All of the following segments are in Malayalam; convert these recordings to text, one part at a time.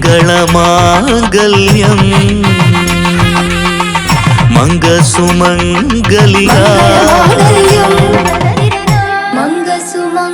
മംഗളമാംഗല്യം മംഗസുമംഗലിക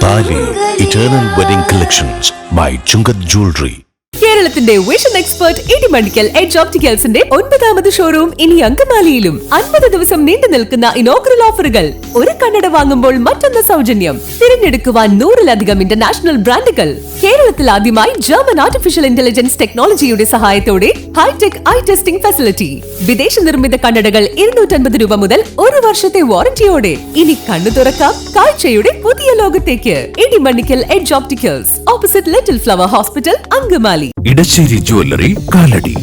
താലി eternal wedding collections by Chungath jewellery. കേരളത്തിന്റെ വിഷൻ എക്സ്പെർട്ട് ഇടിമണ്ണിക്കൽ എഡ്ജ് ഓപ്റ്റിക്കൽസിന്റെ 9ാമത് ഷോറൂം ഇനി അങ്കമാലിയിലും. 50 ദിവസം നീണ്ടു നിൽക്കുന്ന ഇനോഗ്രൽ ഓഫറുകൾ. ഒരു കണ്ണട വാങ്ങുമ്പോൾ മറ്റൊന്ന് സൗജന്യം. തിരഞ്ഞെടുക്കുവാൻ 100-ലധികം ഇന്റർനാഷണൽ ബ്രാൻഡുകൾ. കേരളത്തിൽ ആദ്യമായി ജർമ്മൻ ആർട്ടിഫിഷ്യൽ ഇന്റലിജൻസ് ടെക്നോളജിയുടെ സഹായത്തോടെ ഹൈടെക് ഐ ടെസ്റ്റിംഗ് ഫെസിലിറ്റി. വിദേശ നിർമ്മിത കണ്ണടകൾ 250 രൂപ മുതൽ 1 വർഷത്തെ വാറന്റിയോടെ. ഇനി കണ്ണു തുറക്കാം കാഴ്ചയുടെ പുതിയ ലോകത്തേക്ക്. Idimannickal edge opticals, opposite little flower hospital, Angamaly. Edassery jewellery, Kalady.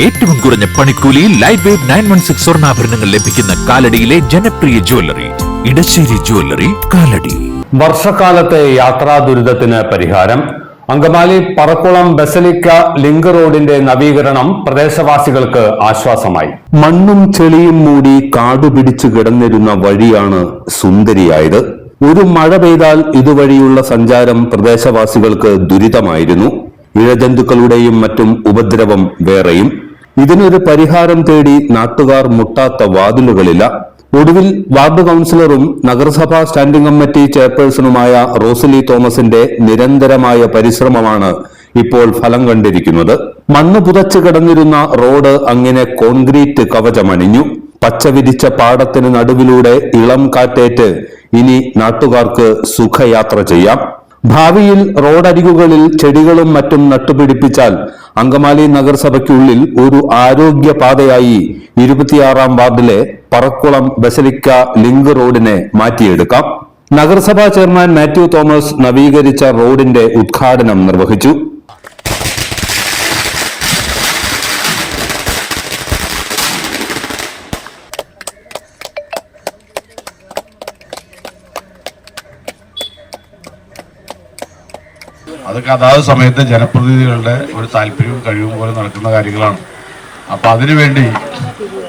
ഏറ്റവും കുറഞ്ഞ പണിക്കൂലിയിൽ ലൈറ്റ് വെയ്റ്റ് 916 സ്വർണ്ണാഭരണങ്ങൾ ലഭിക്കുന്ന കാലടിയിലെ ജനപ്രിയ ജ്വല്ലറി ഇടശ്ശേരി ജ്വല്ലറി, കാലടി. വർഷക്കാലത്തെ യാത്രാ ദുരിതത്തിന് പരിഹാരം. അങ്കമാലി പറക്കുളം ബസലിക്ക ലിങ്ക് റോഡിന്റെ നവീകരണം പ്രദേശവാസികൾക്ക് ആശ്വാസമായി. മണ്ണും ചെളിയും മൂടി കാടുപിടിച്ചു കിടന്നിരുന്ന വഴിയാണ് സുന്ദരിയായത്. ഒരു മഴ പെയ്താൽ ഇതുവഴിയുള്ള സഞ്ചാരം പ്രദേശവാസികൾക്ക് ദുരിതമായിരുന്നു. ഇഴജന്തുക്കളുടെയും മറ്റും ഉപദ്രവം വേറെയും. ഇതിനൊരു പരിഹാരം തേടി നാട്ടുകാർ മുട്ടാത്ത വാതിലുകളില്ല. ഒടുവിൽ വാർഡ് കൌൺസിലറും നഗരസഭാ സ്റ്റാൻഡിംഗ് കമ്മിറ്റി ചെയർപേഴ്സണുമായ റോസലി തോമസിന്റെ നിരന്തരമായ പരിശ്രമമാണ് ഇപ്പോൾ ഫലം കണ്ടിരിക്കുന്നത്. മണ്ണ് പുതച്ചു കിടന്നിരുന്ന റോഡ് അങ്ങനെ കോൺക്രീറ്റ് കവചമണിഞ്ഞു. പച്ചവിരിച്ച പാടത്തിന് നടുവിലൂടെ ഇളം കാറ്റേറ്റ് ഇനി നാട്ടുകാർക്ക് സുഖയാത്ര ചെയ്യാം. ഭാവിയിൽ റോഡരികുകളിൽ ചെടികളും മറ്റും നട്ടുപിടിപ്പിച്ചാൽ അങ്കമാലി നഗരസഭയ്ക്കുള്ളിൽ ഒരു ആരോഗ്യ പാതയായി 26-ാം വാർഡിലെ പറക്കുളം ബസലിക്ക ലിങ്ക് റോഡിനെ മാറ്റിയെടുക്കാം. നഗരസഭാ ചെയർമാൻ മാത്യു തോമസ് നവീകരിച്ച റോഡിന്റെ ഉദ്ഘാടനം നിർവഹിച്ചു. അതൊക്കെ അതാത് സമയത്ത് ജനപ്രതിനിധികളുടെ ഒരു താല്പര്യവും കഴിവും പോലെ നടക്കുന്ന കാര്യങ്ങളാണ്. അപ്പം അതിനുവേണ്ടി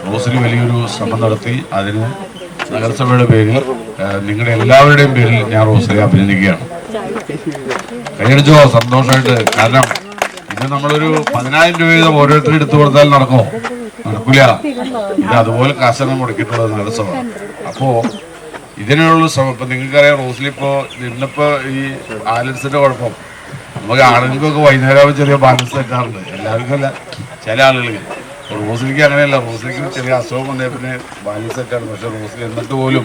റോസലി വലിയൊരു ശ്രമം നടത്തി. അതിന് നഗരസഭയുടെ പേരിൽ, നിങ്ങളുടെ എല്ലാവരുടെയും പേരിൽ ഞാൻ റോസലി അഭിനന്ദിക്കുകയാണ്. കൈയടിച്ചോ, സന്തോഷമായിട്ട്. കാരണം ഇത് നമ്മളൊരു 10,000 രൂപ വീതം ഓരോരുത്തരും എടുത്തു കൊടുത്താൽ നടക്കുമോ? നടക്കില്ല. ഇത് അതുപോലെ കാശാണ് മുടക്കിയിട്ടുള്ളത് നഗരസഭ. അപ്പോൾ ഇതിനുള്ള ശ്രമം. ഇപ്പം നിങ്ങൾക്കറിയാം, റോസലി ഇപ്പോൾ ഇന്നിപ്പോൾ ഈ ബാലൻസിൻ്റെ കുഴപ്പം നമുക്ക് ആളുകൾക്കൊക്കെ വൈകുന്നേരം ചെറിയ ബാലൻസ് തെറ്റാറുണ്ട്. എല്ലാവർക്കും അല്ല, ചില ആളുകൾക്ക്. റോസലിക്ക് അങ്ങനെയല്ല. റോസലിക്ക് ചെറിയ അസുഖം വന്നേ പിന്നെ ബാലൻസ് തെറ്റാണ്. പക്ഷെ റോസലി എന്നിട്ട് പോലും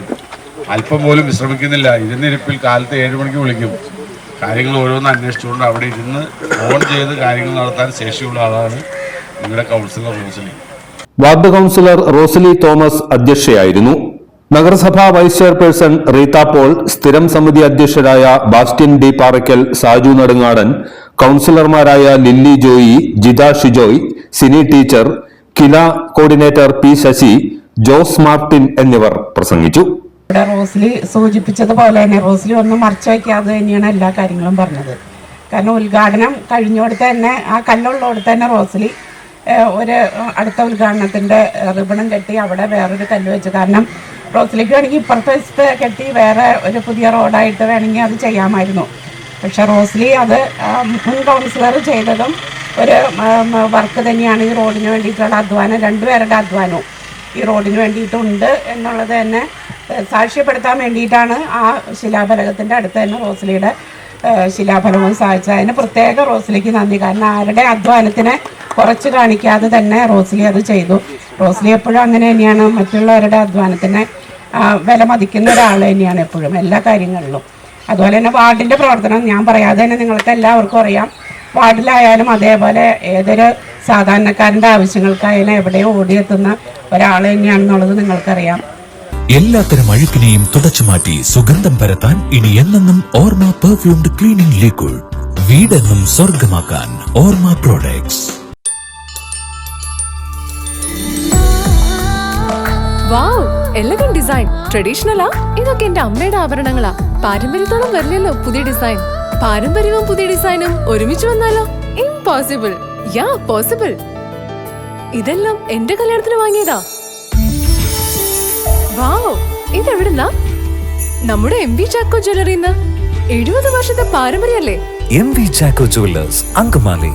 അല്പം പോലും വിശ്രമിക്കുന്നില്ല. ഇരുന്നിരിപ്പിൽ കാലത്ത് 7 മണിക്ക് വിളിക്കും. കാര്യങ്ങൾ ഓരോന്ന് അന്വേഷിച്ചുകൊണ്ട് അവിടെ ഇരുന്ന് ഫോൺ ചെയ്ത് കാര്യങ്ങൾ നടത്താൻ ശേഷിയുള്ള ആളാണ് നിങ്ങളുടെ councillor Rosaly. Ward councillor Rosaly Thomas അധ്യക്ഷയായിരുന്നു. നഗരസഭാ വൈസ് ചെയർപേഴ്സൺ റീത്ത പോൾ, സ്ഥിരം സമിതി അധ്യക്ഷരായ ബാസ്റ്റ്യൻ ഡി പാറയ്ക്കൽ, സാജു നെടുങ്ങാടൻ, കൌൺസിലർമാരായ Lilly Joy, Jitha Shijoy, Sini teacher, KILA coordinator P Sasi, Jose Martin എന്നിവർ പ്രസംഗിച്ചു. റോസലി സൂചിപ്പിച്ചതുപോലെ തന്നെ റോസലി ഒന്നും മറച്ചു വയ്ക്കാതെ തന്നെയാണ് എല്ലാ കാര്യങ്ങളും പറഞ്ഞത്. കാരണം ഉദ്ഘാടനം കഴിഞ്ഞോടത്ത് തന്നെ, ആ കല്ലുള്ളോടത്ത് തന്നെ റോസലി ഒരു അടുത്ത ഉദ്ഘാടനത്തിൻ്റെ റിബണും കെട്ടി അവിടെ വേറൊരു കല്ല് വെച്ചു. കാരണം റോസലിക്ക് വേണമെങ്കിൽ ഇപ്പുറത്തെ വശത്ത് കെട്ടി വേറെ ഒരു പുതിയ റോഡായിട്ട് വേണമെങ്കിൽ അത് ചെയ്യാമായിരുന്നു. പക്ഷെ റോസലി അത് മുൻ കൗൺസിലർ ചെയ്തതും ഒരു വർക്ക് തന്നെയാണ്. ഈ റോഡിന് വേണ്ടിയിട്ടുള്ള അധ്വാനം, രണ്ടുപേരുടെ അധ്വാനവും ഈ റോഡിന് വേണ്ടിയിട്ടുണ്ട് എന്നുള്ളത് തന്നെ സാക്ഷ്യപ്പെടുത്താൻ വേണ്ടിയിട്ടാണ് ആ ശിലാഫലകത്തിൻ്റെ അടുത്ത് തന്നെ റോസലിയുടെ ശിലാഫലവും സാധിച്ചത്. അതിന് പ്രത്യേക റോസലിക്ക് നന്ദി. കാരണം ആരുടെ അധ്വാനത്തിനെ കുറച്ച് കാണിക്കാതെ തന്നെ റോസലി അത് ചെയ്തു. റോസലി എപ്പോഴും അങ്ങനെ തന്നെയാണ്. മറ്റുള്ളവരുടെ അധ്വാനത്തിനെ വില മതിക്കുന്ന ഒരാൾ തന്നെയാണ് എപ്പോഴും എല്ലാ കാര്യങ്ങളിലും. അതുപോലെ തന്നെ വാർഡിൻ്റെ പ്രവർത്തനം ഞാൻ പറയാതെ തന്നെ നിങ്ങൾക്ക് എല്ലാവർക്കും അറിയാം. വാർഡിലായാലും അതേപോലെ ഏതൊരു സാധാരണക്കാരൻ്റെ ആവശ്യങ്ങൾക്കായാലും എവിടെയോ ഓടിയെത്തുന്ന ഒരാൾ തന്നെയാണെന്നുള്ളത് നിങ്ങൾക്കറിയാം. എല്ലാത്തരം അഴുക്കിനെയും തുടച്ചുമാറ്റി സുഗന്ധം പരത്താൻ ഇനി എന്നെന്നും ഓർമ്മ പെർഫ്യൂംഡ് ക്ലീനിംഗ് ലിക്വിഡ്. വീടെന്നും സ്വർഗമാക്കാൻ ഓർമ്മ പ്രോഡക്ട്സ്. വാവ്, എലഗന്റ് ഡിസൈൻ. ട്രഡീഷണലാ? ഇതൊക്കെ എന്റെ അമ്മയുടെ ആഭരണങ്ങളാ. പാരമ്പര്യത്തോളം വരില്ലല്ലോ പുതിയ ഡിസൈൻ. പാരമ്പര്യവും പുതിയ ഡിസൈനും ഒരുമിച്ച് വന്നാലോ? ഇംപോസിബിൾ. യാ, പോസിബിൾ. ഇതെല്ലാം എന്റെ കല്യാണത്തിന് വാങ്ങിയതാ. വാവ്, ഇതെവിടുന്നാ? നമ്മുടെ MV ചാക്കോ ജ്വല്ലറിന്ന്. 70 വർഷത്തെ പാരമ്പര്യല്ലേ? MV Chacko Jewellers, Angamaly.